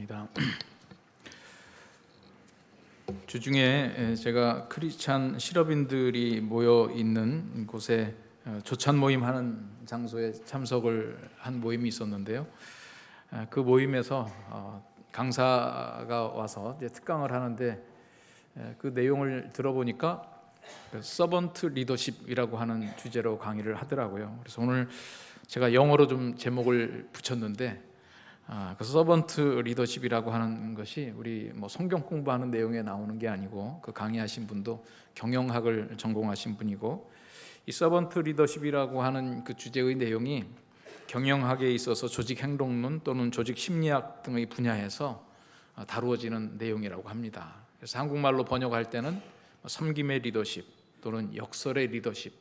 기도합니다. 주중에 제가 크리스찬 실업인들이 모여 있는 곳에 조찬 모임 하는 장소에 참석을 한 모임이 있었는데요. 그 모임에서 강사가 와서 이제 특강을 하는데 그 내용을 들어보니까 서번트 리더십이라고 하는 주제로 강의를 하더라고요. 그래서 오늘 제가 영어로 좀 제목을 붙였는데 그 서번트 리더십이라고 하는 것이 우리 성경 공부하는 내용에 나오는 게 아니고 그 강의하신 분도 경영학을 전공하신 분이고 이 서번트 리더십이라고 하는 그 주제의 내용이 경영학에 있어서 조직 행동론 또는 조직 심리학 등의 분야에서 다루어지는 내용이라고 합니다. 그래서 한국말로 번역할 때는 섬김의 리더십 또는 역설의 리더십.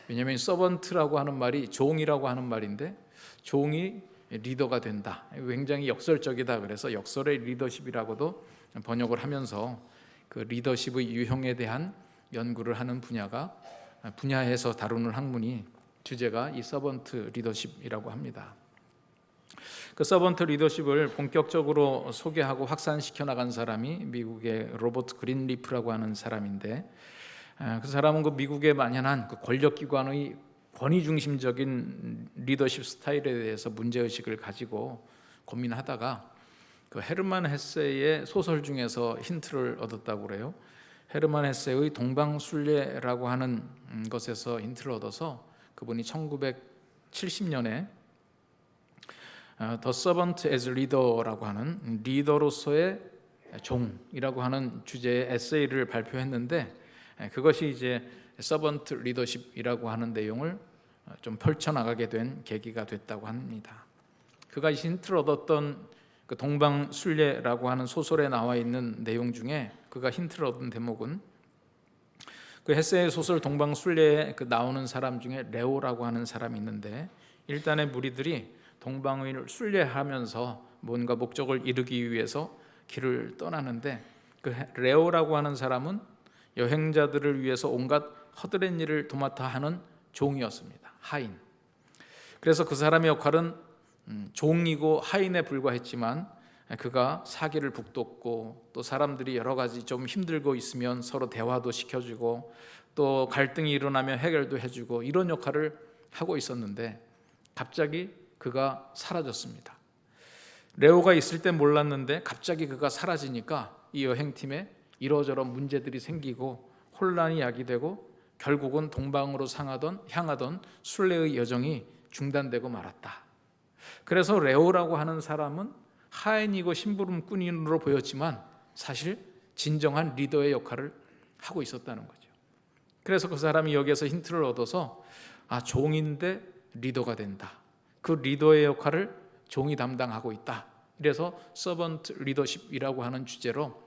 왜냐하면 서번트라고 하는 말이 종이라고 하는 말인데 종이 리더가 된다. 굉장히 역설적이다. 그래서 역설의 리더십이라고도 번역을 하면서 그 리더십의 유형에 대한 연구를 하는 분야에서 다루는 학문이 주제가 이 서번트 리더십이라고 합니다. 그 서번트 리더십을 본격적으로 소개하고 확산시켜 나간 사람이 미국의 로버트 그린리프라고 하는 사람인데 그 사람은 그 미국에 만연한 그 권력기관의 권위 중심적인 리더십 스타일에 대해서 문제의식을 가지고 고민하다가 그 헤르만 헤세의 소설 중에서 힌트를 얻었다고 그래요. 헤르만 헤세의 동방순례라고 하는 것에서 힌트를 얻어서 그분이 1970년에 The Servant as Leader라고 하는 리더로서의 종이라고 하는 주제의 에세이를 발표했는데 그것이 이제 서번트 리더십이라고 하는 내용을 좀 펼쳐나가게 된 계기가 됐다고 합니다. 그가 힌트를 얻었던 그 동방순례라고 하는 소설에 나와 있는 내용 중에 그가 힌트를 얻은 대목은 그 헤세의 소설 동방순례에 그 나오는 사람 중에 레오라고 하는 사람이 있는데 일단의 무리들이 동방을 순례하면서 뭔가 목적을 이루기 위해서 길을 떠나는데 그 레오라고 하는 사람은 여행자들을 위해서 온갖 허드렛 일을 도맡아 하는 종이었습니다. 하인. 그래서 그 사람의 역할은 종이고 하인에 불과했지만 그가 사기를 북돋고 또 사람들이 여러 가지 좀 힘들고 있으면 서로 대화도 시켜주고 또 갈등이 일어나면 해결도 해주고 이런 역할을 하고 있었는데 갑자기 그가 사라졌습니다. 레오가 있을 때 몰랐는데 갑자기 그가 사라지니까 이 여행팀에 이러저런 문제들이 생기고 혼란이 야기되고 결국은 동방으로 향하던 순례의 여정이 중단되고 말았다. 그래서 레오라고 하는 사람은 하인이고 심부름꾼으로 보였지만 사실 진정한 리더의 역할을 하고 있었다는 거죠. 그래서 그 사람이 여기에서 힌트를 얻어서 종인데 리더가 된다. 그 리더의 역할을 종이 담당하고 있다. 그래서 서번트 리더십이라고 하는 주제로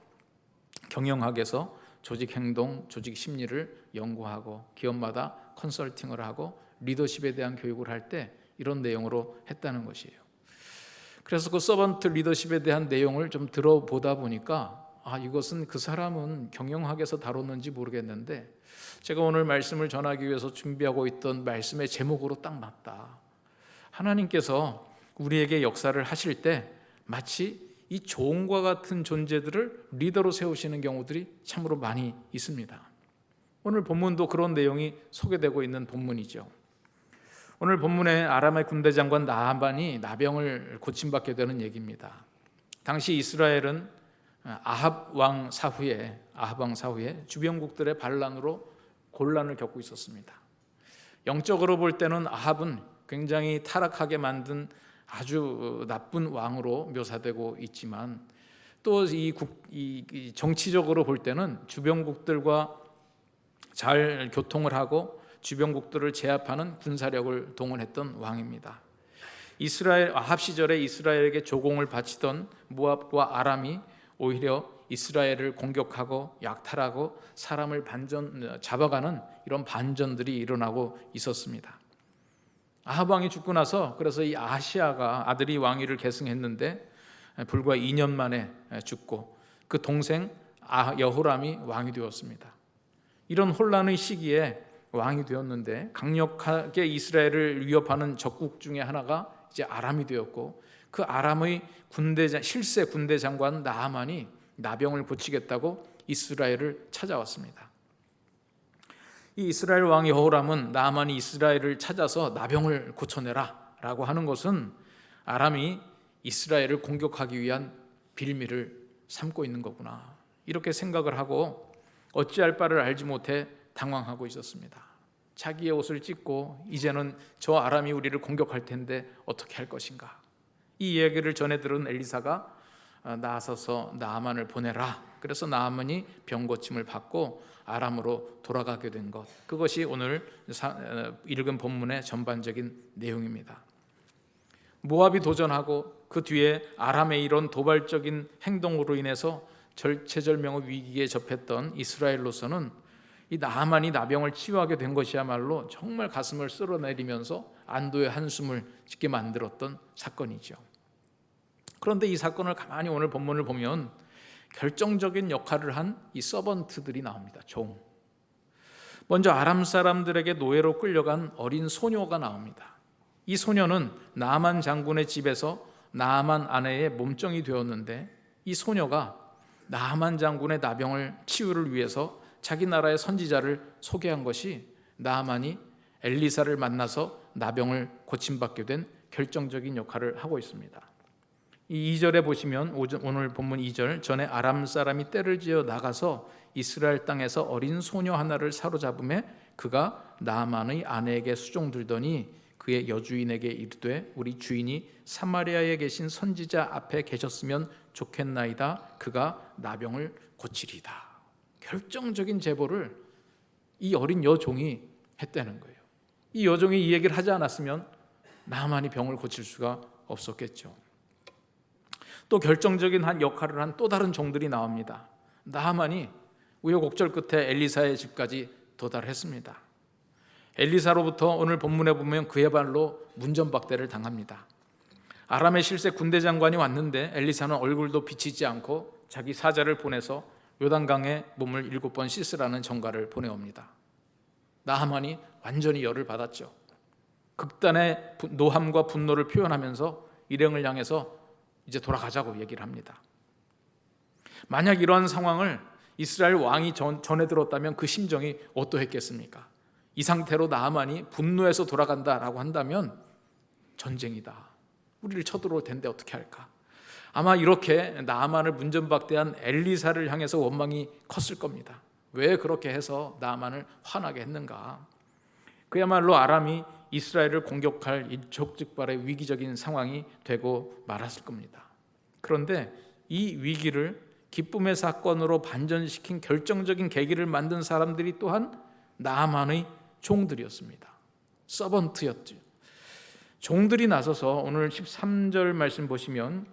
경영학에서 조직 행동, 조직 심리를 연구하고 기업마다 컨설팅을 하고 리더십에 대한 교육을 할 때 이런 내용으로 했다는 것이에요. 그래서 그 서번트 리더십에 대한 내용을 좀 들어보다 보니까 이것은 그 사람은 경영학에서 다뤘는지 모르겠는데 제가 오늘 말씀을 전하기 위해서 준비하고 있던 말씀의 제목으로 딱 맞다. 하나님께서 우리에게 역사를 하실 때 마치 이 종과 같은 존재들을 리더로 세우시는 경우들이 참으로 많이 있습니다. 오늘 본문도 그런 내용이 소개되고 있는 본문이죠. 오늘 본문에 아람의 군대 장관 나하만이 나병을 고침받게 되는 얘기입니다. 당시 이스라엘은 아합 왕 사후에 주변국들의 반란으로 곤란을 겪고 있었습니다. 영적으로 볼 때는 아합은 굉장히 타락하게 만든 아주 나쁜 왕으로 묘사되고 있지만 또 이 정치적으로 볼 때는 주변국들과 잘 교통을 하고 주변국들을 제압하는 군사력을 동원했던 왕입니다. 아합 시절에 이스라엘에게 조공을 바치던 모압과 아람이 오히려 이스라엘을 공격하고 약탈하고 사람을 잡아가는 이런 반전들이 일어나고 있었습니다. 아합 왕이 죽고 나서 그래서 이 아하시아가 아들이 왕위를 계승했는데 불과 2년 만에 죽고 그 동생 여호람이 왕이 되었습니다. 이런 혼란의 시기에 왕이 되었는데 강력하게 이스라엘을 위협하는 적국 중에 하나가 이제 아람이 되었고 그 아람의 실세 군대 장관 나아만이 나병을 고치겠다고 이스라엘을 찾아왔습니다. 이 이스라엘 왕 여호람은 나아만이 이스라엘을 찾아서 나병을 고쳐내라 라고 하는 것은 아람이 이스라엘을 공격하기 위한 빌미를 삼고 있는 거구나, 이렇게 생각을 하고 어찌할 바를 알지 못해 당황하고 있었습니다. 자기의 옷을 찢고 이제는 저 아람이 우리를 공격할 텐데 어떻게 할 것인가. 이 이야기를 전해 들은 엘리사가 나서서 나아만을 보내라. 그래서 나아만이 병 고침을 받고 아람으로 돌아가게 된 것, 그것이 오늘 읽은 본문의 전반적인 내용입니다. 모압이 도전하고 그 뒤에 아람의 이런 도발적인 행동으로 인해서 절체절명의 위기에 접했던 이스라엘로서는 이 나아만이 나병을 치유하게 된 것이야말로 정말 가슴을 쓸어내리면서 안도의 한숨을 짓게 만들었던 사건이죠. 그런데 이 사건을 가만히 오늘 본문을 보면 결정적인 역할을 한 이 서번트들이 나옵니다. 종. 먼저 아람 사람들에게 노예로 끌려간 어린 소녀가 나옵니다. 이 소녀는 나아만 장군의 집에서 나아만 아내의 몸종이 되었는데, 이 소녀가 나아만 장군의 나병을 치유를 위해서 자기 나라의 선지자를 소개한 것이 나아만이 엘리사를 만나서 나병을 고침받게 된 결정적인 역할을 하고 있습니다. 이 2절에 보시면 오늘 본문 2절, 전에 아람 사람이 떼를 지어 나가서 이스라엘 땅에서 어린 소녀 하나를 사로잡음에 그가 나아만의 아내에게 수종들더니 그의 여주인에게 이르되 우리 주인이 사마리아에 계신 선지자 앞에 계셨으면 좋겠나이다. 그가 나병을 고치리다. 결정적인 제보를 이 어린 여종이 했다는 거예요. 이 여종이 이 얘기를 하지 않았으면 나아만이 병을 고칠 수가 없었겠죠. 또 결정적인 한 역할을 한 또 다른 종들이 나옵니다. 나아만이 우여곡절 끝에 엘리사의 집까지 도달했습니다. 엘리사로부터 오늘 본문에 보면 그의 발로 문전박대를 당합니다. 아람의 실세 군대 장관이 왔는데 엘리사는 얼굴도 비치지 않고 자기 사자를 보내서 요단강에 몸을 7번 씻으라는 전가를 보내옵니다. 나아만이 완전히 열을 받았죠. 극단의 노함과 분노를 표현하면서 일행을 향해서 이제 돌아가자고 얘기를 합니다. 만약 이러한 상황을 이스라엘 왕이 전해 들었다면 그 심정이 어떠했겠습니까? 이 상태로 나아만이 분노해서 돌아간다라고 한다면 전쟁이다, 우리를 쳐들어올 텐데 어떻게 할까? 아마 이렇게 나아만을 문전박대한 엘리사를 향해서 원망이 컸을 겁니다. 왜 그렇게 해서 나아만을 화나게 했는가? 그야말로 아람이 이스라엘을 공격할 일촉즉발의 위기적인 상황이 되고 말았을 겁니다. 그런데 이 위기를 기쁨의 사건으로 반전시킨 결정적인 계기를 만든 사람들이 또한 나아만의 종들이었습니다. 서번트였죠. 종들이 나서서 오늘 13절 말씀 보시면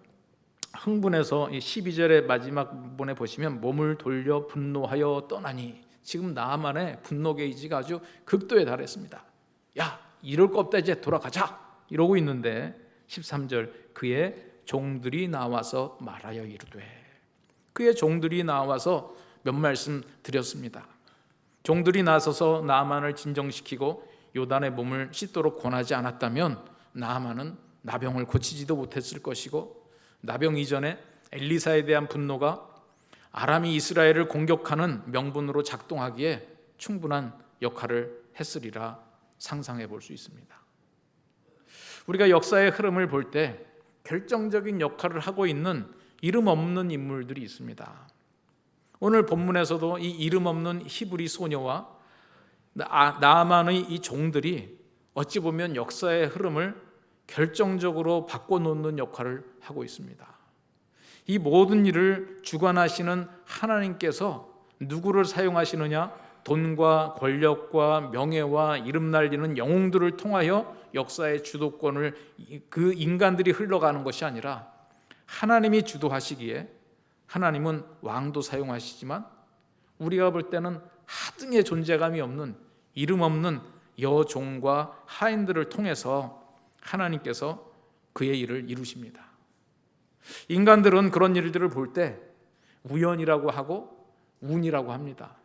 흥분해서 12절의 마지막 부분에 보시면 몸을 돌려 분노하여 떠나니, 지금 나아만의 분노 게이지가 아주 극도에 달했습니다. 야, 이럴 거 없다, 이제 돌아가자 이러고 있는데 13절, 그의 종들이 나와서 말하여 이르되, 그의 종들이 나와서 몇 말씀 드렸습니다. 종들이 나서서 나아만을 진정시키고 요단의 몸을 씻도록 권하지 않았다면 나아만은 나병을 고치지도 못했을 것이고, 나병 이전에 엘리사에 대한 분노가 아람이 이스라엘을 공격하는 명분으로 작동하기에 충분한 역할을 했으리라 상상해 볼 수 있습니다. 우리가 역사의 흐름을 볼 때 결정적인 역할을 하고 있는 이름 없는 인물들이 있습니다. 오늘 본문에서도 이 이름 없는 히브리 소녀와 나아만의 이 종들이 어찌 보면 역사의 흐름을 결정적으로 바꿔놓는 역할을 하고 있습니다. 이 모든 일을 주관하시는 하나님께서 누구를 사용하시느냐? 돈과 권력과 명예와 이름 날리는 영웅들을 통하여 역사의 주도권을 그 인간들이 흘러가는 것이 아니라 하나님이 주도하시기에, 하나님은 왕도 사용하시지만 우리가 볼 때는 하등의 존재감이 없는 이름 없는 여종과 하인들을 통해서 하나님께서 그의 일을 이루십니다. 인간들은 그런 일들을 볼 때 우연이라고 하고 운이라고 합니다.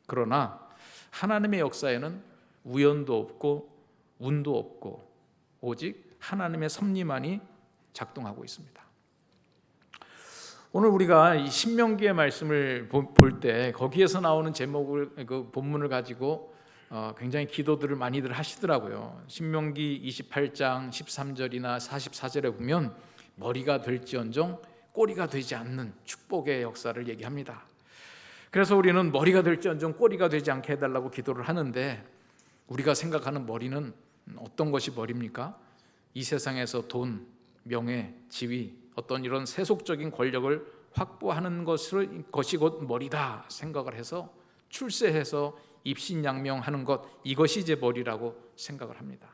그러나 하나님의 역사에는 우연도 없고 운도 없고 오직 하나님의 섭리만이 작동하고 있습니다. 오늘 우리가 이 신명기의 말씀을 볼 때 거기에서 나오는 제목을, 그 본문을 가지고 굉장히 기도들을 많이들 하시더라고요. 신명기 28장 13절이나 44절에 보면 머리가 될지언정 꼬리가 되지 않는 축복의 역사를 얘기합니다. 그래서 우리는 머리가 될지언정 꼬리가 되지 않게 해달라고 기도를 하는데, 우리가 생각하는 머리는 어떤 것이 머리입니까? 이 세상에서 돈, 명예, 지위, 어떤 이런 세속적인 권력을 확보하는 것이 곧 머리다 생각을 해서 출세해서 입신양명하는 것, 이것이 이제 머리라고 생각을 합니다.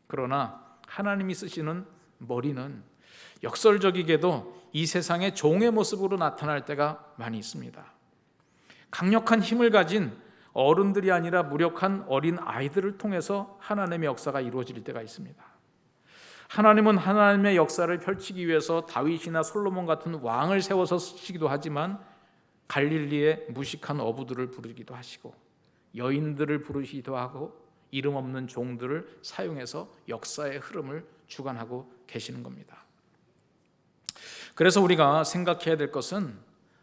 그러나 하나님이 쓰시는 머리는 역설적이게도 이 세상의 종의 모습으로 나타날 때가 많이 있습니다. 강력한 힘을 가진 어른들이 아니라 무력한 어린 아이들을 통해서 하나님의 역사가 이루어질 때가 있습니다. 하나님은 하나님의 역사를 펼치기 위해서 다윗이나 솔로몬 같은 왕을 세워서 쓰시기도 하지만 갈릴리의 무식한 어부들을 부르기도 하시고 여인들을 부르시기도 하고 이름 없는 종들을 사용해서 역사의 흐름을 주관하고 계시는 겁니다. 그래서 우리가 생각해야 될 것은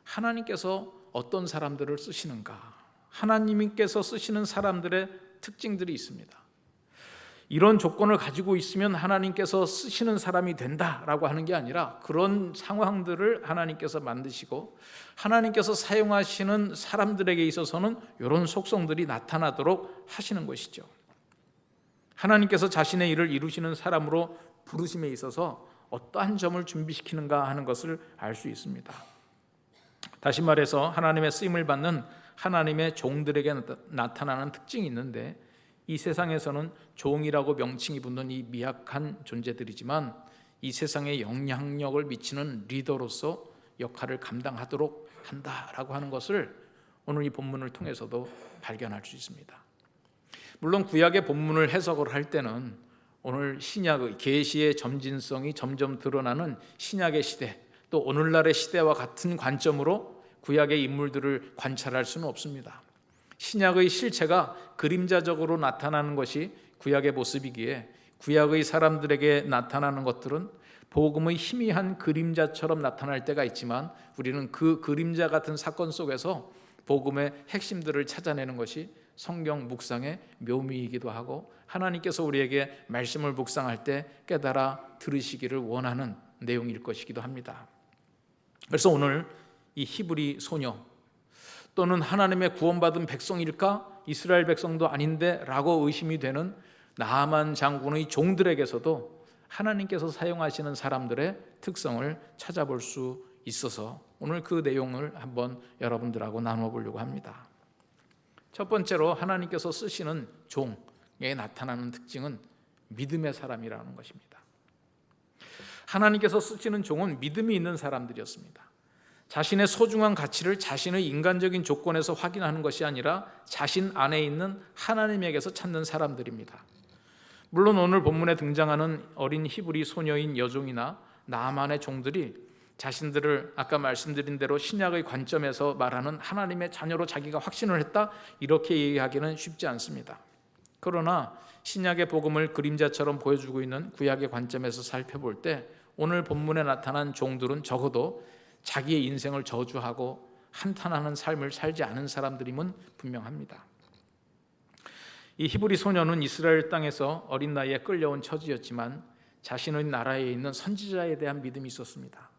하나님께서 어떤 사람들을 쓰시는가, 하나님께서 쓰시는 사람들의 특징들이 있습니다. 이런 조건을 가지고 있으면 하나님께서 쓰시는 사람이 된다라고 하는 게 아니라, 그런 상황들을 하나님께서 만드시고 하나님께서 사용하시는 사람들에게 있어서는 이런 속성들이 나타나도록 하시는 것이죠. 하나님께서 자신의 일을 이루시는 사람으로 부르심에 있어서 어떠한 점을 준비시키는가 하는 것을 알 수 있습니다. 다시 말해서 하나님의 쓰임을 받는 하나님의 종들에게 나타나는 특징이 있는데, 이 세상에서는 종이라고 명칭이 붙는 이 미약한 존재들이지만 이 세상에 영향력을 미치는 리더로서 역할을 감당하도록 한다라고 하는 것을 오늘 이 본문을 통해서도 발견할 수 있습니다. 물론 구약의 본문을 해석을 할 때는 오늘 신약의 계시의 점진성이 점점 드러나는 신약의 시대, 또 오늘날의 시대와 같은 관점으로 구약의 인물들을 관찰할 수는 없습니다. 신약의 실체가 그림자적으로 나타나는 것이 구약의 모습이기에 구약의 사람들에게 나타나는 것들은 복음의 희미한 그림자처럼 나타날 때가 있지만, 우리는 그 그림자 같은 사건 속에서 복음의 핵심들을 찾아내는 것이 성경 묵상의 묘미이기도 하고, 하나님께서 우리에게 말씀을 묵상할 때 깨달아 들으시기를 원하는 내용일 것이기도 합니다. 그래서 오늘 이 히브리 소녀, 또는 하나님의 구원받은 백성일까? 이스라엘 백성도 아닌데 라고 의심이 되는 나아만 장군의 종들에게서도 하나님께서 사용하시는 사람들의 특성을 찾아볼 수 있어서 오늘 그 내용을 한번 여러분들하고 나누어 보려고 합니다. 첫 번째로 하나님께서 쓰시는 종에 나타나는 특징은 믿음의 사람이라는 것입니다. 하나님께서 쓰시는 종은 믿음이 있는 사람들이었습니다. 자신의 소중한 가치를 자신의 인간적인 조건에서 확인하는 것이 아니라 자신 안에 있는 하나님에게서 찾는 사람들입니다. 물론 오늘 본문에 등장하는 어린 히브리 소녀인 여종이나 나아만의 종들이 자신들을 아까 말씀드린 대로 신약의 관점에서 말하는 하나님의 자녀로 자기가 확신을 했다, 이렇게 얘기하기는 쉽지 않습니다. 그러나 신약의 복음을 그림자처럼 보여주고 있는 구약의 관점에서 살펴볼 때 오늘 본문에 나타난 종들은 적어도 자기의 인생을 저주하고 한탄하는 삶을 살지 않은 사람들임은 분명합니다. 이 히브리 소녀는 이스라엘 땅에서 어린 나이에 끌려온 처지였지만 자신의 나라에 있는 선지자에 대한 믿음이 있었습니다.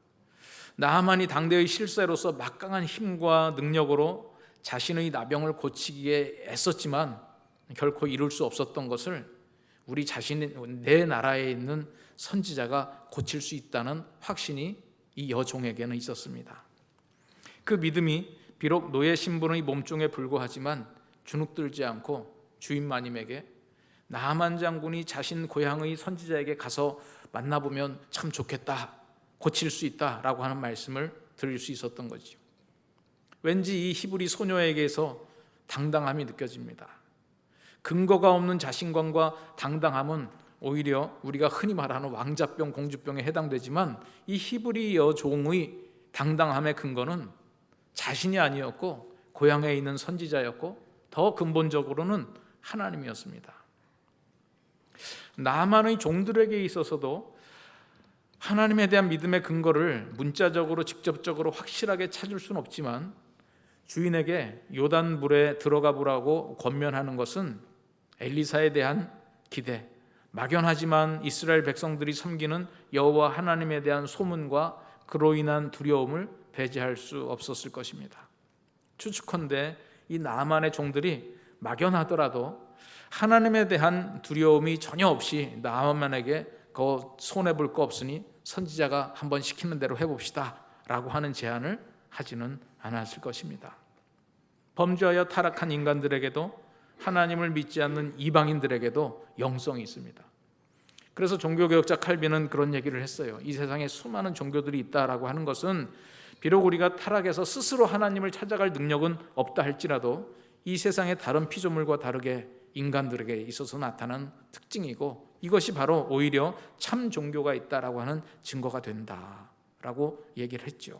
나하만이 당대의 실세로서 막강한 힘과 능력으로 자신의 나병을 고치기에 애썼지만 결코 이룰 수 없었던 것을 우리 자신의 내 나라에 있는 선지자가 고칠 수 있다는 확신이 이 여종에게는 있었습니다. 그 믿음이 비록 노예 신분의 몸종에 불과하지만 주눅들지 않고 주인 마님에게 나하만 장군이 자신 고향의 선지자에게 가서 만나보면 참 좋겠다, 고칠 수 있다라고 하는 말씀을 들을 수 있었던 거죠. 왠지 이 히브리 소녀에게서 당당함이 느껴집니다. 근거가 없는 자신감과 당당함은 오히려 우리가 흔히 말하는 왕자병, 공주병에 해당되지만 이 히브리 여종의 당당함의 근거는 자신이 아니었고 고향에 있는 선지자였고 더 근본적으로는 하나님이었습니다. 나만의 종들에게 있어서도 하나님에 대한 믿음의 근거를 문자적으로 직접적으로 확실하게 찾을 수는 없지만 주인에게 요단물에 들어가 보라고 권면하는 것은 엘리사에 대한 기대, 막연하지만 이스라엘 백성들이 섬기는 여호와 하나님에 대한 소문과 그로 인한 두려움을 배제할 수 없었을 것입니다. 추측컨대 이 나만의 종들이 막연하더라도 하나님에 대한 두려움이 전혀 없이 나만에게 손해볼 거 없으니 선지자가 한번 시키는 대로 해봅시다 라고 하는 제안을 하지는 않았을 것입니다. 범죄하여 타락한 인간들에게도 하나님을 믿지 않는 이방인들에게도 영성이 있습니다. 그래서 종교개혁자 칼빈은 그런 얘기를 했어요. 이 세상에 수많은 종교들이 있다라고 하는 것은 비록 우리가 타락해서 스스로 하나님을 찾아갈 능력은 없다 할지라도 이 세상의 다른 피조물과 다르게 인간들에게 있어서 나타난 특징이고 이것이 바로 오히려 참 종교가 있다라고 하는 증거가 된다라고 얘기를 했죠.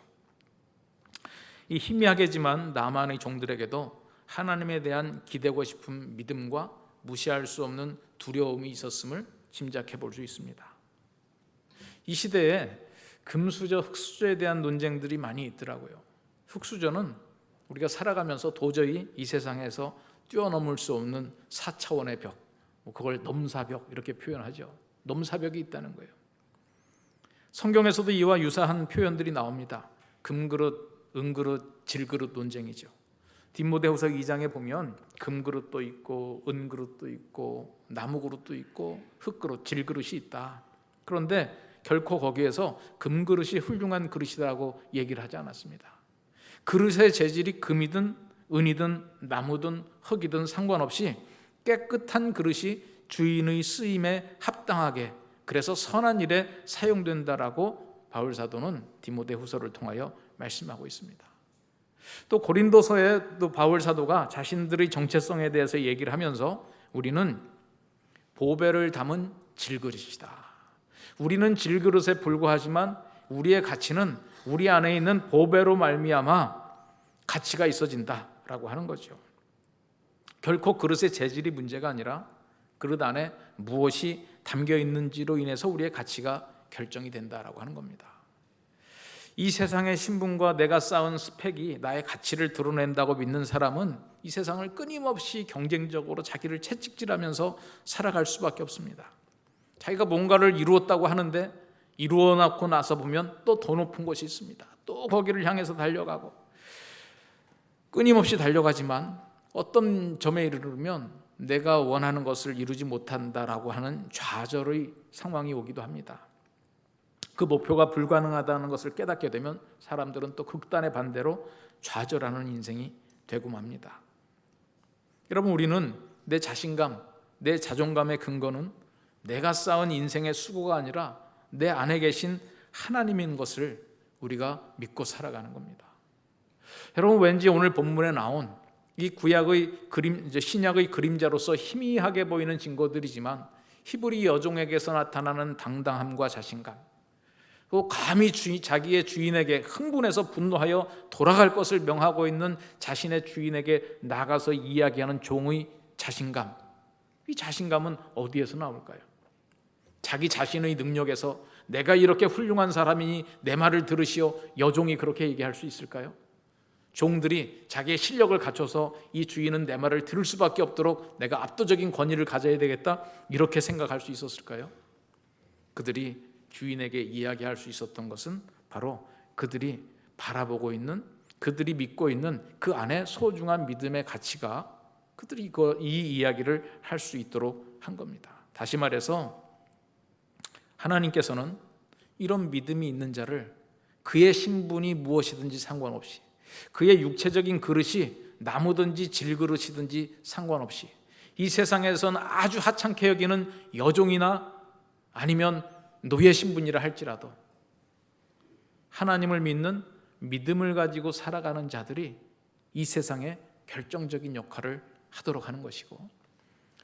이 희미하게지만 나만의 종들에게도 하나님에 대한 기대고 싶은 믿음과 무시할 수 없는 두려움이 있었음을 짐작해 볼 수 있습니다. 이 시대에 금수저, 흙수저에 대한 논쟁들이 많이 있더라고요. 흙수저는 우리가 살아가면서 도저히 이 세상에서 뛰어넘을 수 없는 4차원의 벽, 그걸 넘사벽 이렇게 표현하죠. 넘사벽이 있다는 거예요. 성경에서도 이와 유사한 표현들이 나옵니다. 금그릇, 은그릇, 질그릇 논쟁이죠. 디모데후서 2장에 보면 금그릇도 있고 은그릇도 있고 나무그릇도 있고 흙그릇, 질그릇이 있다. 그런데 결코 거기에서 금그릇이 훌륭한 그릇이라고 얘기를 하지 않았습니다. 그릇의 재질이 금이든 은이든 나무든 흙이든 상관없이 깨끗한 그릇이 주인의 쓰임에 합당하게, 그래서 선한 일에 사용된다라고 바울 사도는 디모데후서를 통하여 말씀하고 있습니다. 또 고린도서에 또 바울 사도가 자신들의 정체성에 대해서 얘기를 하면서 우리는 보배를 담은 질그릇이다. 우리는 질그릇에 불과하지만 우리의 가치는 우리 안에 있는 보배로 말미암아 가치가 있어진다라고 하는 거죠. 결코 그릇의 재질이 문제가 아니라 그릇 안에 무엇이 담겨 있는지로 인해서 우리의 가치가 결정이 된다라고 하는 겁니다. 이 세상의 신분과 내가 쌓은 스펙이 나의 가치를 드러낸다고 믿는 사람은 이 세상을 끊임없이 경쟁적으로 자기를 채찍질하면서 살아갈 수밖에 없습니다. 자기가 뭔가를 이루었다고 하는데 이루어 놓고 나서 보면 또 더 높은 곳이 있습니다. 또 거기를 향해서 달려가고 끊임없이 달려가지만 어떤 점에 이르르면 내가 원하는 것을 이루지 못한다라고 하는 좌절의 상황이 오기도 합니다. 그 목표가 불가능하다는 것을 깨닫게 되면 사람들은 또 극단의 반대로 좌절하는 인생이 되고 맙니다. 여러분, 우리는 내 자신감, 내 자존감의 근거는 내가 쌓은 인생의 수고가 아니라 내 안에 계신 하나님인 것을 우리가 믿고 살아가는 겁니다. 여러분, 왠지 오늘 본문에 나온 이 구약의 신약의 그림자로서 희미하게 보이는 증거들이지만 히브리 여종에게서 나타나는 당당함과 자신감, 또 감히 자기의 주인에게 흥분해서 분노하여 돌아갈 것을 명하고 있는 자신의 주인에게 나가서 이야기하는 종의 자신감, 이 자신감은 어디에서 나올까요? 자기 자신의 능력에서 내가 이렇게 훌륭한 사람이니 내 말을 들으시오, 여종이 그렇게 얘기할 수 있을까요? 종들이 자기의 실력을 갖춰서 이 주인은 내 말을 들을 수밖에 없도록 내가 압도적인 권위를 가져야 되겠다, 이렇게 생각할 수 있었을까요? 그들이 주인에게 이야기할 수 있었던 것은 바로 그들이 바라보고 있는, 그들이 믿고 있는 그 안에 소중한 믿음의 가치가 그들이 이 이야기를 할 수 있도록 한 겁니다. 다시 말해서 하나님께서는 이런 믿음이 있는 자를 그의 신분이 무엇이든지 상관없이, 그의 육체적인 그릇이 나무든지 질그릇이든지 상관없이, 이 세상에서는 아주 하찮게 여기는 여종이나 아니면 노예 신분이라 할지라도 하나님을 믿는 믿음을 가지고 살아가는 자들이 이 세상에 결정적인 역할을 하도록 하는 것이고,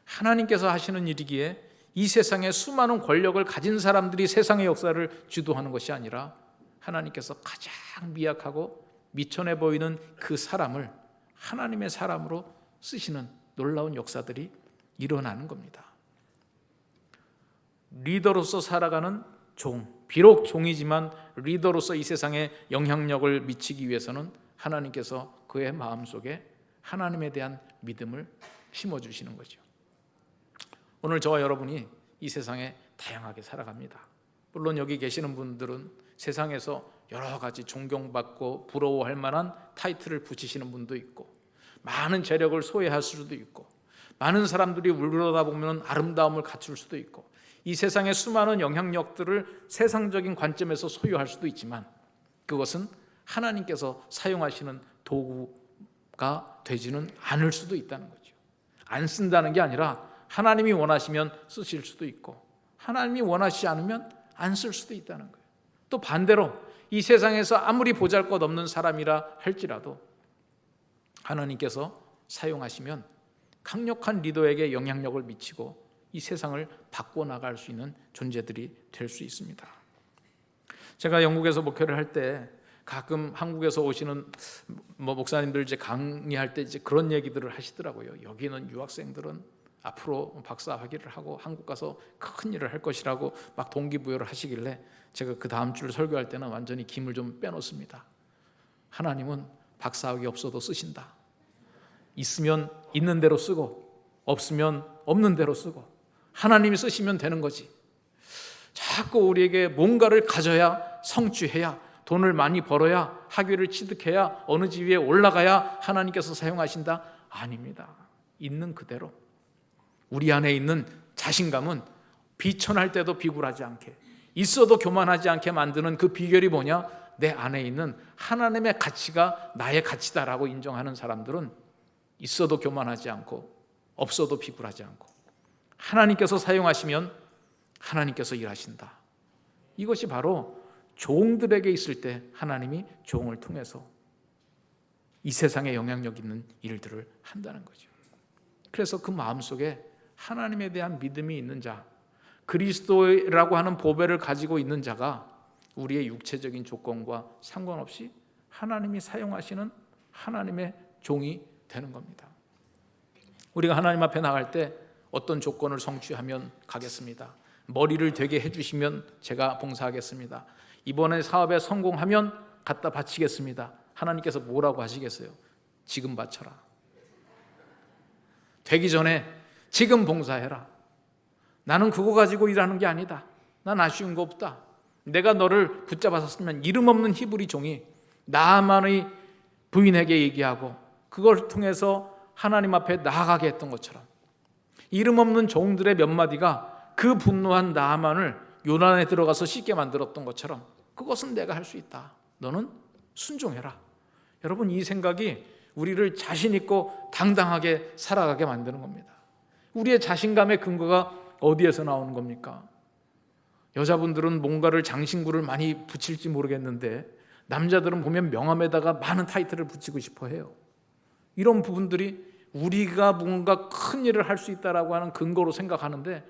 하나님께서 하시는 일이기에 이 세상에 수많은 권력을 가진 사람들이 세상의 역사를 주도하는 것이 아니라 하나님께서 가장 미약하고 미천해 보이는 그 사람을 하나님의 사람으로 쓰시는 놀라운 역사들이 일어나는 겁니다. 리더로서 살아가는 종, 비록 종이지만 리더로서 이 세상에 영향력을 미치기 위해서는 하나님께서 그의 마음속에 하나님에 대한 믿음을 심어주시는 거죠. 오늘 저와 여러분이 이 세상에 다양하게 살아갑니다. 물론 여기 계시는 분들은 세상에서 여러 가지 존경받고 부러워할 만한 타이틀을 붙이시는 분도 있고, 많은 재력을 소유할 수도 있고, 많은 사람들이 울려다보면 아름다움을 갖출 수도 있고, 이 세상의 수많은 영향력들을 세상적인 관점에서 소유할 수도 있지만, 그것은 하나님께서 사용하시는 도구가 되지는 않을 수도 있다는 거죠. 안 쓴다는 게 아니라 하나님이 원하시면 쓰실 수도 있고, 하나님이 원하시지 않으면 안 쓸 수도 있다는 거예요. 또 반대로 이 세상에서 아무리 보잘것없는 사람이라 할지라도 하나님께서 사용하시면 강력한 리더에게 영향력을 미치고 이 세상을 바꿔나갈 수 있는 존재들이 될 수 있습니다. 제가 영국에서 목회를 할 때 가끔 한국에서 오시는 목사님들 이제 강의할 때 이제 그런 얘기들을 하시더라고요. 여기는 유학생들은 앞으로 박사 학위를 하고 한국 가서 큰 일을 할 것이라고 막 동기부여를 하시길래 제가 그 다음 주 설교할 때는 완전히 김을 좀 빼놓습니다. 하나님은 박사 학위 없어도 쓰신다. 있으면 있는 대로 쓰고 없으면 없는 대로 쓰고 하나님이 쓰시면 되는 거지. 자꾸 우리에게 뭔가를 가져야 성취해야 돈을 많이 벌어야 학위를 취득해야 어느 지위에 올라가야 하나님께서 사용하신다? 아닙니다. 있는 그대로 우리 안에 있는 자신감은 비천할 때도 비굴하지 않게, 있어도 교만하지 않게 만드는 그 비결이 뭐냐? 내 안에 있는 하나님의 가치가 나의 가치다라고 인정하는 사람들은 있어도 교만하지 않고 없어도 비굴하지 않고 하나님께서 사용하시면 하나님께서 일하신다. 이것이 바로 종들에게 있을 때 하나님이 종을 통해서 이 세상에 영향력 있는 일들을 한다는 거죠. 그래서 그 마음속에 하나님에 대한 믿음이 있는 자, 그리스도라고 하는 보배를 가지고 있는 자가 우리의 육체적인 조건과 상관없이 하나님이 사용하시는 하나님의 종이 되는 겁니다. 우리가 하나님 앞에 나갈 때 어떤 조건을 성취하면 가겠습니다. 머리를 되게 해주시면 제가 봉사하겠습니다. 이번에 사업에 성공하면 갖다 바치겠습니다. 하나님께서 뭐라고 하시겠어요? 지금 바쳐라. 되기 전에 지금 봉사해라. 나는 그거 가지고 일하는 게 아니다. 난 아쉬운 거 없다. 내가 너를 붙잡았으면 이름 없는 히브리 종이 나만의 부인에게 얘기하고 그걸 통해서 하나님 앞에 나아가게 했던 것처럼 이름 없는 종들의 몇 마디가 그 분노한 나만을 요단에 들어가서 씻게 만들었던 것처럼 그것은 내가 할 수 있다. 너는 순종해라. 여러분, 이 생각이 우리를 자신 있고 당당하게 살아가게 만드는 겁니다. 우리의 자신감의 근거가 어디에서 나오는 겁니까? 여자분들은 뭔가를 장신구를 많이 붙일지 모르겠는데 남자들은 보면 명함에다가 많은 타이틀을 붙이고 싶어 해요. 이런 부분들이 우리가 뭔가 큰 일을 할 수 있다라고 하는 근거로 생각하는데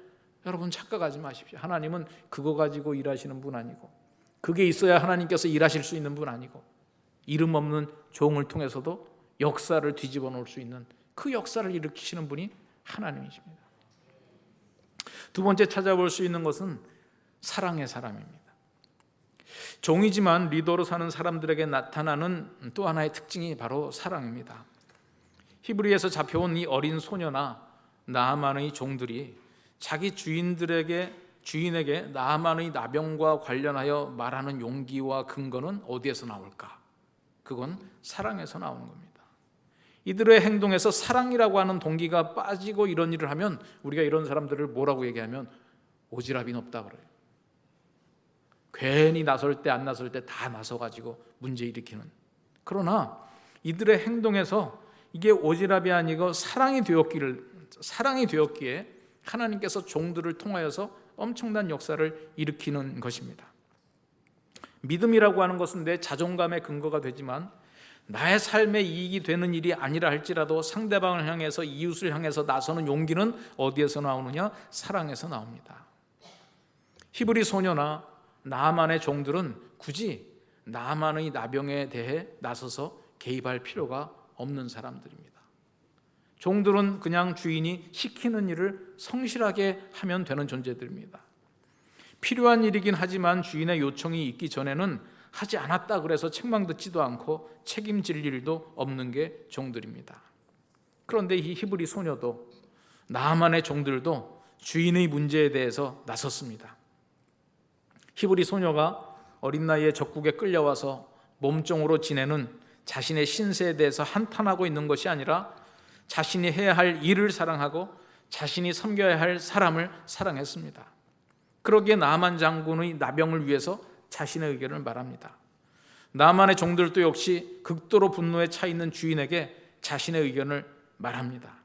여러분 착각하지 마십시오. 하나님은 그거 가지고 일하시는 분 아니고 그게 있어야 하나님께서 일하실 수 있는 분 아니고 이름 없는 종을 통해서도 역사를 뒤집어 놓을 수 있는 그 역사를 일으키시는 분이 하나님이십니다. 두 번째 찾아볼 수 있는 것은 사랑의 사람입니다. 종이지만 리더로 사는 사람들에게 나타나는 또 하나의 특징이 바로 사랑입니다. 히브리에서 잡혀온 이 어린 소녀나 나아만의 종들이 자기 주인에게 나아만의 나병과 관련하여 말하는 용기와 근거는 어디에서 나올까? 그건 사랑에서 나오는 겁니다. 이들의 행동에서 사랑이라고 하는 동기가 빠지고 이런 일을 하면 우리가 이런 사람들을 뭐라고 얘기하면 오지랖이 높다 그래요. 괜히 나설 때 안 나설 때 다 나서가지고 문제 일으키는. 그러나 이들의 행동에서 이게 오지랖이 아니고 사랑이 되었기에 하나님께서 종들을 통하여서 엄청난 역사를 일으키는 것입니다. 믿음이라고 하는 것은 내 자존감의 근거가 되지만 나의 삶에 이익이 되는 일이 아니라 할지라도 상대방을 향해서 이웃을 향해서 나서는 용기는 어디에서 나오느냐? 사랑에서 나옵니다. 히브리 소녀나 나아만의 종들은 굳이 나아만의 나병에 대해 나서서 개입할 필요가 없는 사람들입니다. 종들은 그냥 주인이 시키는 일을 성실하게 하면 되는 존재들입니다. 필요한 일이긴 하지만 주인의 요청이 있기 전에는 하지 않았다 그래서 책망 듣지도 않고 책임질 일도 없는 게 종들입니다. 그런데 이 히브리 소녀도, 나아만의 종들도 주인의 문제에 대해서 나섰습니다. 히브리 소녀가 어린 나이에 적국에 끌려와서 몸종으로 지내는 자신의 신세에 대해서 한탄하고 있는 것이 아니라 자신이 해야 할 일을 사랑하고 자신이 섬겨야 할 사람을 사랑했습니다. 그러기에 나아만 장군의 나병을 위해서 자신의 의견을 말합니다. 나아만의 종들도 역시 극도로 분노에 차 있는 주인에게 자신의 의견을 말합니다.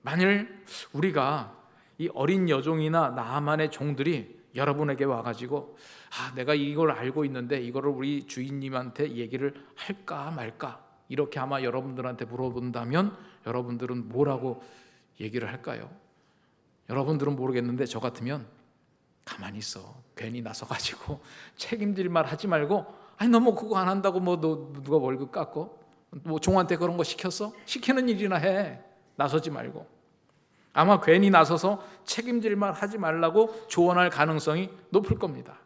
만일 우리가 이 어린 여종이나 나아만의 종들이 여러분에게 와가지고 내가 이걸 알고 있는데 이거를 우리 주인님한테 얘기를 할까 말까 이렇게 아마 여러분들한테 물어본다면 여러분들은 뭐라고 얘기를 할까요? 여러분들은 모르겠는데 저 같으면 가만히 있어, 괜히 나서가지고 책임질 말 하지 말고 너 뭐 그거 안 한다고 뭐 누가 월급 깎고 뭐 종한테 그런 거 시켰어? 시키는 일이나 해. 나서지 말고. 아마 괜히 나서서 책임질 말 하지 말라고 조언할 가능성이 높을 겁니다.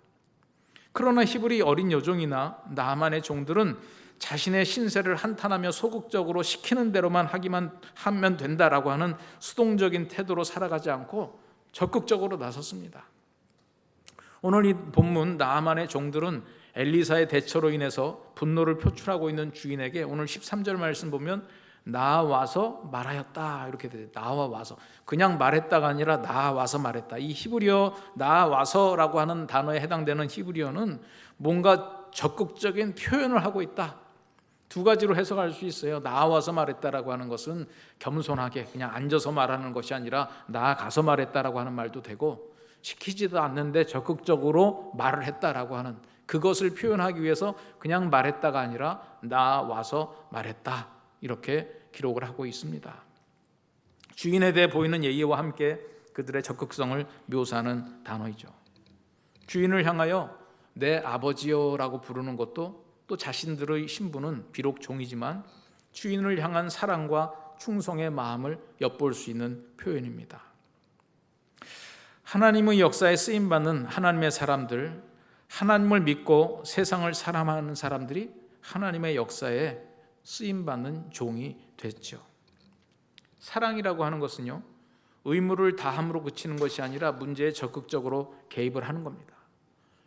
그러나 히브리 어린 여종이나 나아만의 종들은 자신의 신세를 한탄하며 소극적으로 시키는 대로만 하면 된다라고 하는 수동적인 태도로 살아가지 않고 적극적으로 나섰습니다. 오늘 이 본문 나아만의 종들은 엘리사의 대처로 인해서 분노를 표출하고 있는 주인에게 오늘 13절 말씀 보면 나와서 말하였다 이렇게 돼요. 나와서 그냥 말했다가 아니라 나와서 말했다. 이 히브리어 나와서라고 하는 단어에 해당되는 히브리어는 뭔가 적극적인 표현을 하고 있다. 두 가지로 해석할 수 있어요. 나와서 말했다라고 하는 것은 겸손하게 그냥 앉아서 말하는 것이 아니라 나아가서 말했다라고 하는 말도 되고, 시키지도 않는데 적극적으로 말을 했다라고 하는 그것을 표현하기 위해서 그냥 말했다가 아니라 나와서 말했다 이렇게 기록을 하고 있습니다. 주인에 대해 보이는 예의와 함께 그들의 적극성을 묘사하는 단어이죠. 주인을 향하여 내 아버지여라고 부르는 것도 또 자신들의 신분은 비록 종이지만 주인을 향한 사랑과 충성의 마음을 엿볼 수 있는 표현입니다. 하나님의 역사에 쓰임받는 하나님의 사람들, 하나님을 믿고 세상을 사랑하는 사람들이 하나님의 역사에 쓰임받는 종이 됐죠. 사랑이라고 하는 것은요, 의무를 다함으로 그치는 것이 아니라 문제에 적극적으로 개입을 하는 겁니다.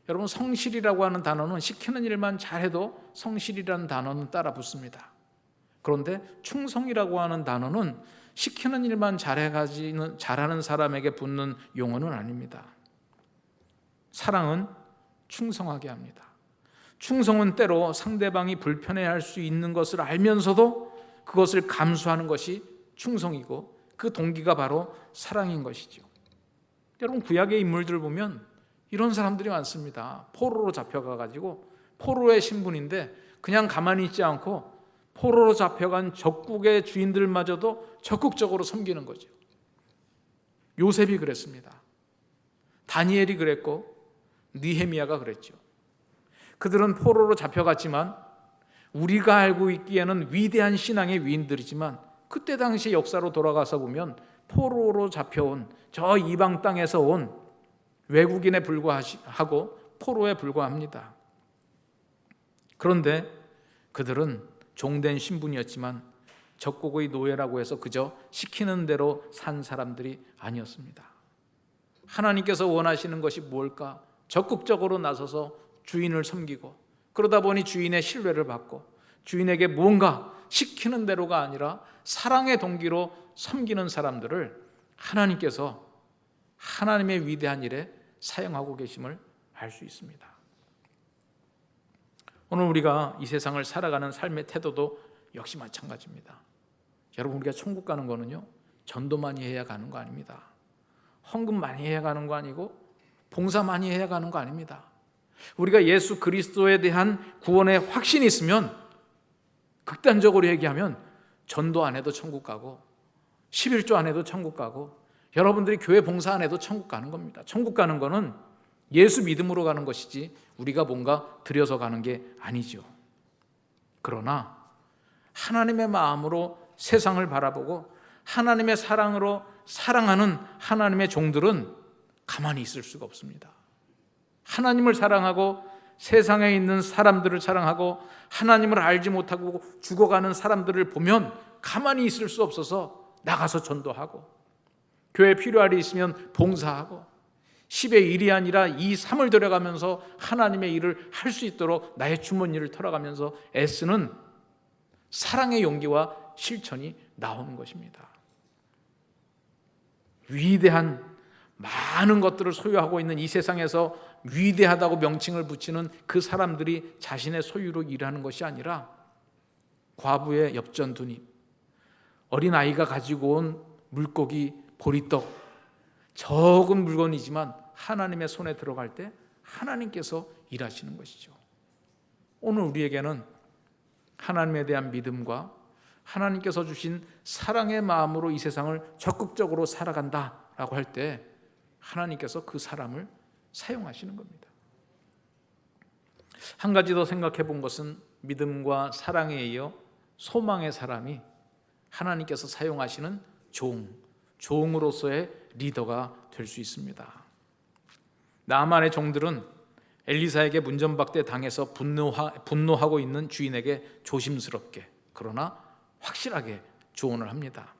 여러분, 성실이라고 하는 단어는 시키는 일만 잘해도 성실이라는 단어는 따라 붙습니다. 그런데 충성이라고 하는 단어는 시키는 일만 잘하는 사람에게 붙는 용어는 아닙니다. 사랑은 충성하게 합니다. 충성은 때로 상대방이 불편해할 수 있는 것을 알면서도 그것을 감수하는 것이 충성이고 그 동기가 바로 사랑인 것이죠. 여러분, 구약의 인물들 보면 이런 사람들이 많습니다. 포로로 잡혀가가지고 포로의 신분인데 그냥 가만히 있지 않고 포로로 잡혀간 적국의 주인들마저도 적극적으로 섬기는 거죠. 요셉이 그랬습니다. 다니엘이 그랬고 느헤미야가 그랬죠. 그들은 포로로 잡혀갔지만 우리가 알고 있기에는 위대한 신앙의 위인들이지만 그때 당시 역사로 돌아가서 보면 포로로 잡혀온 저 이방 땅에서 온 외국인에 불과하고 포로에 불과합니다. 그런데 그들은 종된 신분이었지만 적국의 노예라고 해서 그저 시키는 대로 산 사람들이 아니었습니다. 하나님께서 원하시는 것이 뭘까? 적극적으로 나서서 주인을 섬기고, 그러다 보니 주인의 신뢰를 받고 주인에게 뭔가 시키는 대로가 아니라 사랑의 동기로 섬기는 사람들을 하나님께서 하나님의 위대한 일에 사용하고 계심을 알 수 있습니다. 오늘 우리가 이 세상을 살아가는 삶의 태도도 역시 마찬가지입니다. 여러분, 우리가 천국 가는 거는요, 전도 많이 해야 가는 거 아닙니다. 헌금 많이 해야 가는 거 아니고 봉사 많이 해야 가는 거 아닙니다. 우리가 예수 그리스도에 대한 구원의 확신이 있으면, 극단적으로 얘기하면 전도 안 해도 천국 가고 11조 안 해도 천국 가고 여러분들이 교회 봉사 안 해도 천국 가는 겁니다. 천국 가는 거는 예수 믿음으로 가는 것이지 우리가 뭔가 들여서 가는 게 아니죠. 그러나 하나님의 마음으로 세상을 바라보고 하나님의 사랑으로 사랑하는 하나님의 종들은 가만히 있을 수가 없습니다. 하나님을 사랑하고 세상에 있는 사람들을 사랑하고 하나님을 알지 못하고 죽어가는 사람들을 보면 가만히 있을 수 없어서 나가서 전도하고, 교회 필요할 일이 있으면 봉사하고, 10의 1이 아니라 2, 3을 들여가면서 하나님의 일을 할 수 있도록 나의 주머니를 털어가면서 애쓰는 사랑의 용기와 실천이 나오는 것입니다. 위대한 많은 것들을 소유하고 있는 이 세상에서 위대하다고 명칭을 붙이는 그 사람들이 자신의 소유로 일하는 것이 아니라 과부의 엽전 두 입, 어린아이가 가지고 온 물고기 보리떡, 적은 물건이지만 하나님의 손에 들어갈 때 하나님께서 일하시는 것이죠. 오늘 우리에게는 하나님에 대한 믿음과 하나님께서 주신 사랑의 마음으로 이 세상을 적극적으로 살아간다라고 할 때 하나님께서 그 사람을 사용하시는 겁니다. 한 가지 더 생각해 본 것은 믿음과 사랑에 이어 소망의 사람이 하나님께서 사용하시는 종으로서의 리더가 될 수 있습니다. 나만의 종들은 엘리사에게 문전박대 당해서 분노하고 있는 주인에게 조심스럽게 그러나 확실하게 조언을 합니다.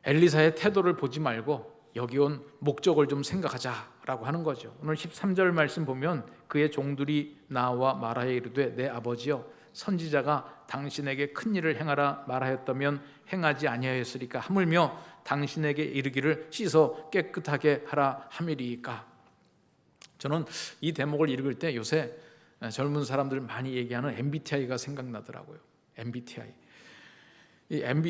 엘리사의 태도를 보지 말고 여기 온 목적을 좀 생각하자라고 하는 거죠. 오늘 13절 말씀 보면 그의 종들이 나와 말하여 이르되 내 아버지여 선지자가 당신에게 큰 일을 행하라 말하였다면 행하지 아니하였으리까 하물며 당신에게 이르기를 씻어 깨끗하게 하라 함이리이까. 저는 이 대목을 읽을 때 요새 젊은 사람들 많이 얘기하는 MBTI가 생각나더라고요. MBTI.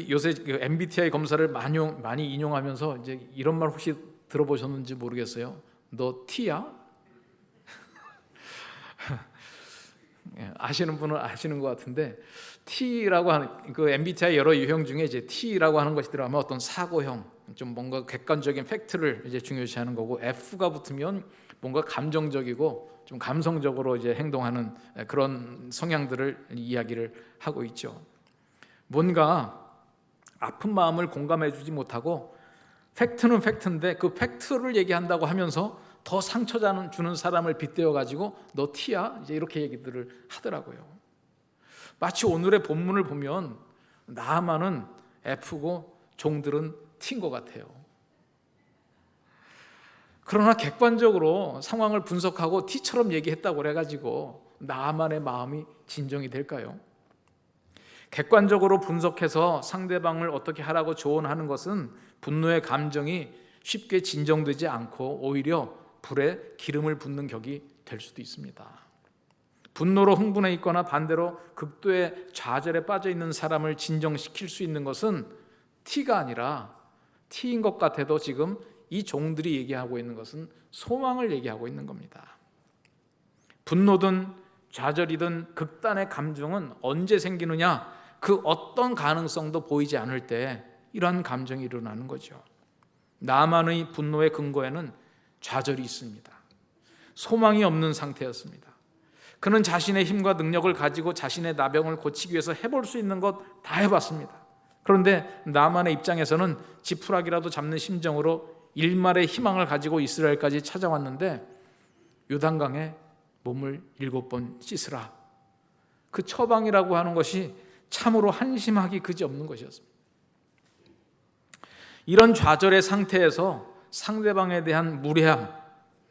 요새 그 MBTI 검사를 많이 인용하면서 이제 이런 말 혹시 들어보셨는지 모르겠어요. 너 T야? 아시는 분은 아시는 것 같은데, T라고 하는 그 MBTI 여러 유형 중에 이제 T라고 하는 것이 들어가면 어떤 사고형, 좀 뭔가 객관적인 팩트를 이제 중요시하는 거고, F가 붙으면 뭔가 감정적이고 좀 감성적으로 이제 행동하는 그런 성향들을 이야기를 하고 있죠. 뭔가 아픈 마음을 공감해주지 못하고 팩트는 팩트인데 그 팩트를 얘기한다고 하면서 더 상처 주는 사람을 빗대어 가지고 너 T야? 이제 이렇게 얘기들을 하더라고요. 마치 오늘의 본문을 보면 나아만은 F고 종들은 T인 것 같아요. 그러나 객관적으로 상황을 분석하고 T처럼 얘기했다고 그래가지고 나아만의 마음이 진정이 될까요? 객관적으로 분석해서 상대방을 어떻게 하라고 조언하는 것은 분노의 감정이 쉽게 진정되지 않고 오히려 불에 기름을 붓는 격이 될 수도 있습니다. 분노로 흥분해 있거나 반대로 극도의 좌절에 빠져 있는 사람을 진정시킬 수 있는 것은 T가 아니라 T인 것 같아도 지금 이 종들이 얘기하고 있는 것은 소망을 얘기하고 있는 겁니다. 분노든 좌절이든 극단의 감정은 언제 생기느냐? 그 어떤 가능성도 보이지 않을 때 이러한 감정이 일어나는 거죠. 나만의 분노의 근거에는 좌절이 있습니다. 소망이 없는 상태였습니다. 그는 자신의 힘과 능력을 가지고 자신의 나병을 고치기 위해서 해볼 수 있는 것 다 해봤습니다. 그런데 나만의 입장에서는 지푸라기라도 잡는 심정으로 일말의 희망을 가지고 이스라엘까지 찾아왔는데 요단강에 몸을 7번 씻으라. 그 처방이라고 하는 것이 참으로 한심하기 그지없는 것이었습니다. 이런 좌절의 상태에서 상대방에 대한 무례함,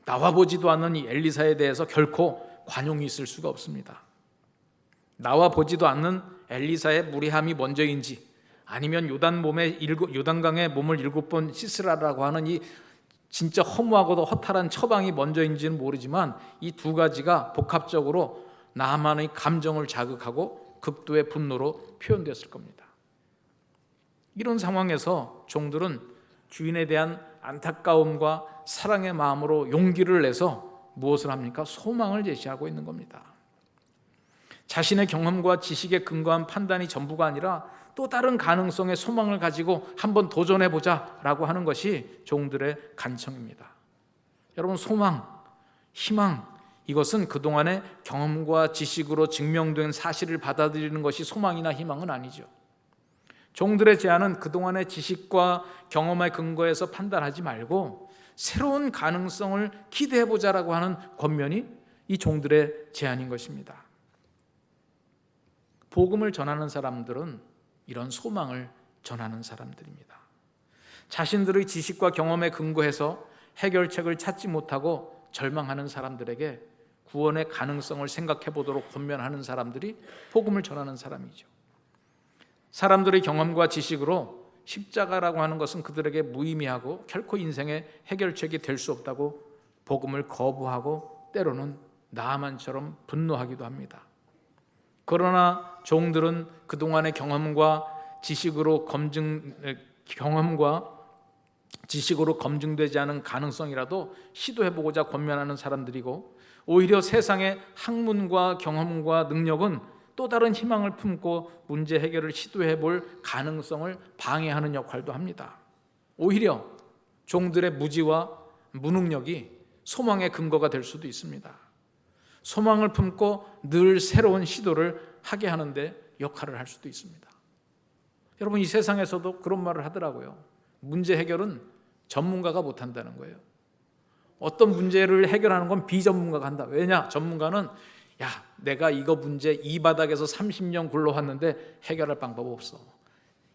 나와보지도 않는 이 엘리사에 대해서 결코 관용이 있을 수가 없습니다. 나와보지도 않는 엘리사의 무례함이 먼저인지 아니면 요단강에 몸을 7번 씻으라라고 하는 이 진짜 허무하고도 허탈한 처방이 먼저인지는 모르지만 이 두 가지가 복합적으로 나만의 감정을 자극하고 극도의 분노로 표현됐을 겁니다. 이런 상황에서 종들은 주인에 대한 안타까움과 사랑의 마음으로 용기를 내서 무엇을 합니까? 소망을 제시하고 있는 겁니다. 자신의 경험과 지식에 근거한 판단이 전부가 아니라 또 다른 가능성의 소망을 가지고 한번 도전해보자 라고 하는 것이 종들의 간청입니다. 여러분, 소망, 희망, 이것은 그동안의 경험과 지식으로 증명된 사실을 받아들이는 것이 소망이나 희망은 아니죠. 종들의 제안은 그동안의 지식과 경험의 근거에서 판단하지 말고 새로운 가능성을 기대해보자라고 하는 권면이 이 종들의 제안인 것입니다. 복음을 전하는 사람들은 이런 소망을 전하는 사람들입니다. 자신들의 지식과 경험에 근거해서 해결책을 찾지 못하고 절망하는 사람들에게 구원의 가능성을 생각해 보도록 권면하는 사람들이 복음을 전하는 사람이죠. 사람들의 경험과 지식으로 십자가라고 하는 것은 그들에게 무의미하고 결코 인생의 해결책이 될 수 없다고 복음을 거부하고 때로는 나아만처럼 분노하기도 합니다. 그러나 종들은 그동안의 경험과 지식으로 검증되지 않은 가능성이라도 시도해보고자 권면하는 사람들이고, 오히려 세상의 학문과 경험과 능력은 또 다른 희망을 품고 문제 해결을 시도해볼 가능성을 방해하는 역할도 합니다. 오히려 종들의 무지와 무능력이 소망의 근거가 될 수도 있습니다. 소망을 품고 늘 새로운 시도를 하게 하는데 역할을 할 수도 있습니다. 여러분, 이 세상에서도 그런 말을 하더라고요. 문제 해결은 전문가가 못한다는 거예요. 어떤 문제를 해결하는 건 비전문가가 한다. 왜냐? 전문가는 내가 이거 문제 이 바닥에서 30년 굴러왔는데 해결할 방법 없어.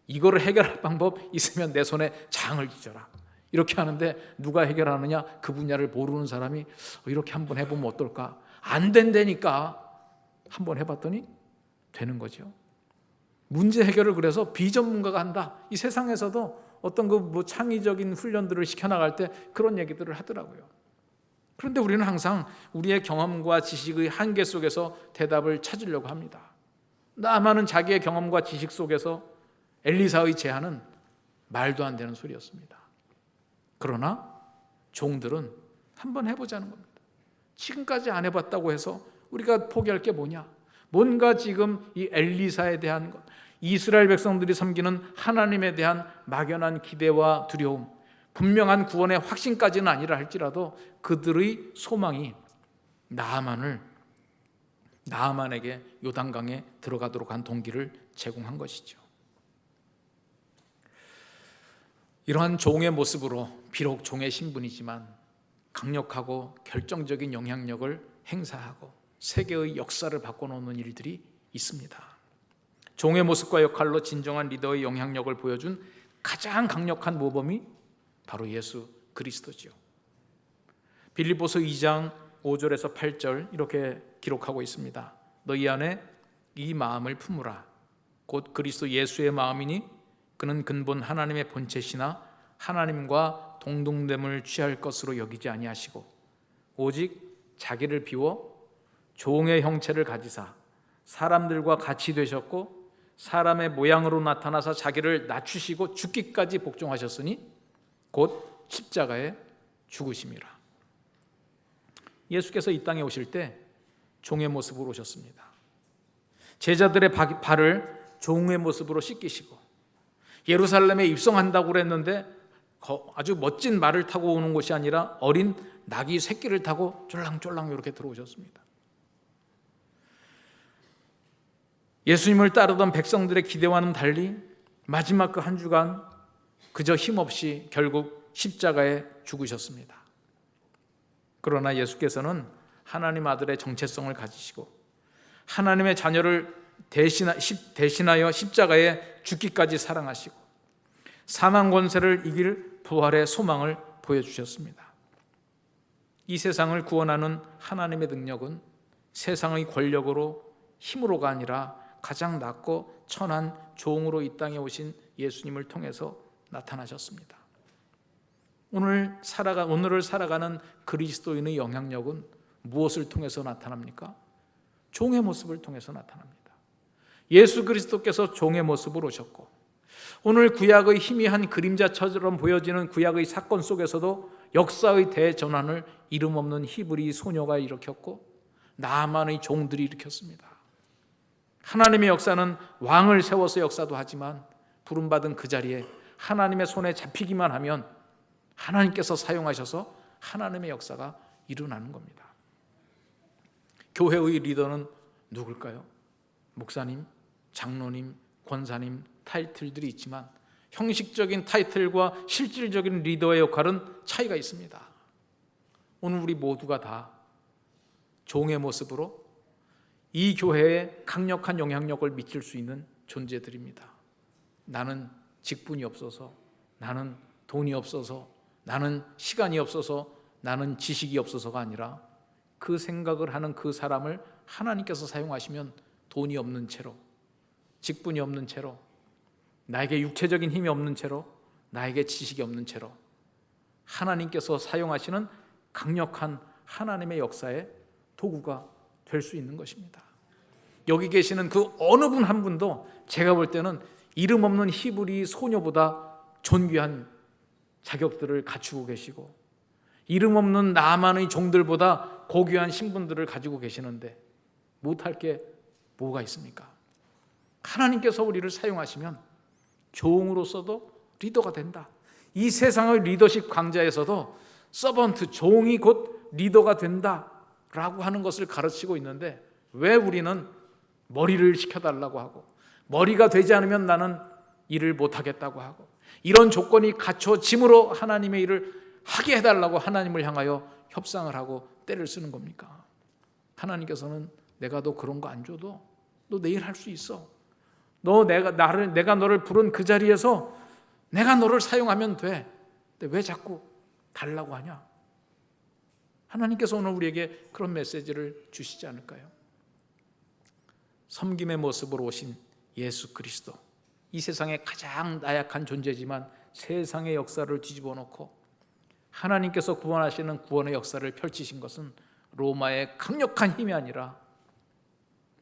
이거를 해결할 방법 있으면 내 손에 장을 찢어라. 이렇게 하는데 누가 해결하느냐? 그 분야를 모르는 사람이 이렇게 한번 해보면 어떨까? 안 된다니까 한번 해봤더니 되는 거죠. 문제 해결을 그래서 비전문가가 한다. 이 세상에서도 어떤 창의적인 훈련들을 시켜나갈 때 그런 얘기들을 하더라고요. 그런데 우리는 항상 우리의 경험과 지식의 한계 속에서 대답을 찾으려고 합니다. 나만은 자기의 경험과 지식 속에서 엘리사의 제안은 말도 안 되는 소리였습니다. 그러나 종들은 한번 해보자는 겁니다. 지금까지 안 해봤다고 해서 우리가 포기할 게 뭐냐? 뭔가 지금 이 엘리사에 대한 것, 이스라엘 백성들이 섬기는 하나님에 대한 막연한 기대와 두려움, 분명한 구원의 확신까지는 아니라 할지라도 그들의 소망이 나아만에게 요단강에 들어가도록 한 동기를 제공한 것이죠. 이러한 종의 모습으로 비록 종의 신분이지만 강력하고 결정적인 영향력을 행사하고 세계의 역사를 바꿔놓는 일들이 있습니다. 종의 모습과 역할로 진정한 리더의 영향력을 보여준 가장 강력한 모범이 바로 예수 그리스도죠. 빌립보서 2장 5절에서 8절 이렇게 기록하고 있습니다. 너희 안에 이 마음을 품으라. 곧 그리스도 예수의 마음이니 그는 근본 하나님의 본체시나 하나님과 동등됨을 취할 것으로 여기지 아니하시고 오직 자기를 비워 종의 형체를 가지사 사람들과 같이 되셨고 사람의 모양으로 나타나사 자기를 낮추시고 죽기까지 복종하셨으니 곧 십자가에 죽으심이라. 예수께서 이 땅에 오실 때 종의 모습으로 오셨습니다. 제자들의 발을 종의 모습으로 씻기시고 예루살렘에 입성한다고 그랬는데 아주 멋진 말을 타고 오는 것이 아니라 어린 나귀 새끼를 타고 쫄랑쫄랑 이렇게 들어오셨습니다. 예수님을 따르던 백성들의 기대와는 달리 마지막 그 한 주간 그저 힘없이 결국 십자가에 죽으셨습니다. 그러나 예수께서는 하나님 아들의 정체성을 가지시고 하나님의 자녀를 대신하여 십자가에 죽기까지 사랑하시고 사망 권세를 이길 부활의 소망을 보여주셨습니다. 이 세상을 구원하는 하나님의 능력은 세상의 권력으로 힘으로가 아니라 가장 낮고 천한 종으로 이 땅에 오신 예수님을 통해서 나타나셨습니다. 오늘을 살아가는 그리스도인의 영향력은 무엇을 통해서 나타납니까? 종의 모습을 통해서 나타납니다. 예수 그리스도께서 종의 모습으로 오셨고 오늘 구약의 희미한 그림자처럼 보여지는 구약의 사건 속에서도 역사의 대전환을 이름 없는 히브리 소녀가 일으켰고 나아만의 종들이 일으켰습니다. 하나님의 역사는 왕을 세워서 역사도 하지만 부름받은 그 자리에 하나님의 손에 잡히기만 하면 하나님께서 사용하셔서 하나님의 역사가 일어나는 겁니다. 교회의 리더는 누굴까요? 목사님, 장로님, 권사님 타이틀들이 있지만 형식적인 타이틀과 실질적인 리더의 역할은 차이가 있습니다. 오늘 우리 모두가 다 종의 모습으로 이 교회에 강력한 영향력을 미칠 수 있는 존재들입니다. 나는 직분이 없어서, 나는 돈이 없어서, 나는 시간이 없어서, 나는 지식이 없어서가 아니라 그 생각을 하는 그 사람을 하나님께서 사용하시면 돈이 없는 채로, 직분이 없는 채로, 나에게 육체적인 힘이 없는 채로, 나에게 지식이 없는 채로 하나님께서 사용하시는 강력한 하나님의 역사의 도구가 될 수 있는 것입니다. 여기 계시는 그 어느 분 한 분도 제가 볼 때는 이름 없는 히브리 소녀보다 존귀한 자격들을 갖추고 계시고 이름 없는 나만의 종들보다 고귀한 신분들을 가지고 계시는데 못할 게 뭐가 있습니까? 하나님께서 우리를 사용하시면 종으로서도 리더가 된다. 이 세상의 리더십 강좌에서도 서번트, 종이 곧 리더가 된다라고 하는 것을 가르치고 있는데 왜 우리는 머리를 시켜달라고 하고 머리가 되지 않으면 나는 일을 못하겠다고 하고 이런 조건이 갖춰짐으로 하나님의 일을 하게 해달라고 하나님을 향하여 협상을 하고 때를 쓰는 겁니까? 하나님께서는 내가 너 그런 거 안 줘도 너 내일 할 수 있어. 내가 너를 부른 그 자리에서 내가 너를 사용하면 돼. 근데 왜 자꾸 달라고 하냐? 하나님께서 오늘 우리에게 그런 메시지를 주시지 않을까요? 섬김의 모습으로 오신 예수 그리스도, 이 세상에 가장 나약한 존재지만 세상의 역사를 뒤집어 놓고 하나님께서 구원하시는 구원의 역사를 펼치신 것은 로마의 강력한 힘이 아니라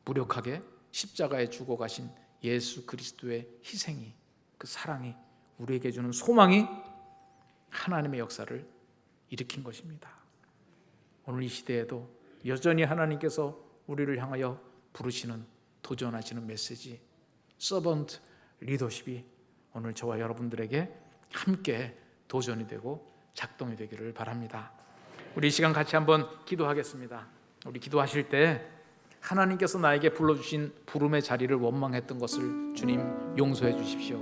무력하게 십자가에 죽어 가신 예수 그리스도의 희생이, 그 사랑이, 우리에게 주는 소망이 하나님의 역사를 일으킨 것입니다. 오늘 이 시대에도 여전히 하나님께서 우리를 향하여 부르시는, 도전하시는 메시지, 서번트 리더십이 오늘 저와 여러분들에게 함께 도전이 되고 작동이 되기를 바랍니다. 우리 이 시간 같이 한번 기도하겠습니다. 우리 기도하실 때 하나님께서 나에게 불러주신 부름의 자리를 원망했던 것을 주님 용서해 주십시오.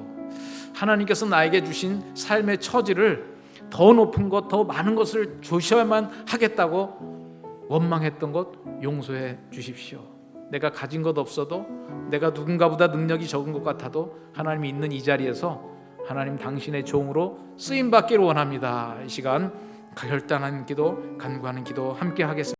하나님께서 나에게 주신 삶의 처지를 더 높은 것, 더 많은 것을 주셔야만 하겠다고 원망했던 것 용서해 주십시오. 내가 가진 것 없어도, 내가 누군가보다 능력이 적은 것 같아도 하나님이 있는 이 자리에서 하나님 당신의 종으로 쓰임받기를 원합니다. 이 시간 결단하는 기도, 간구하는 기도 함께 하겠습니다.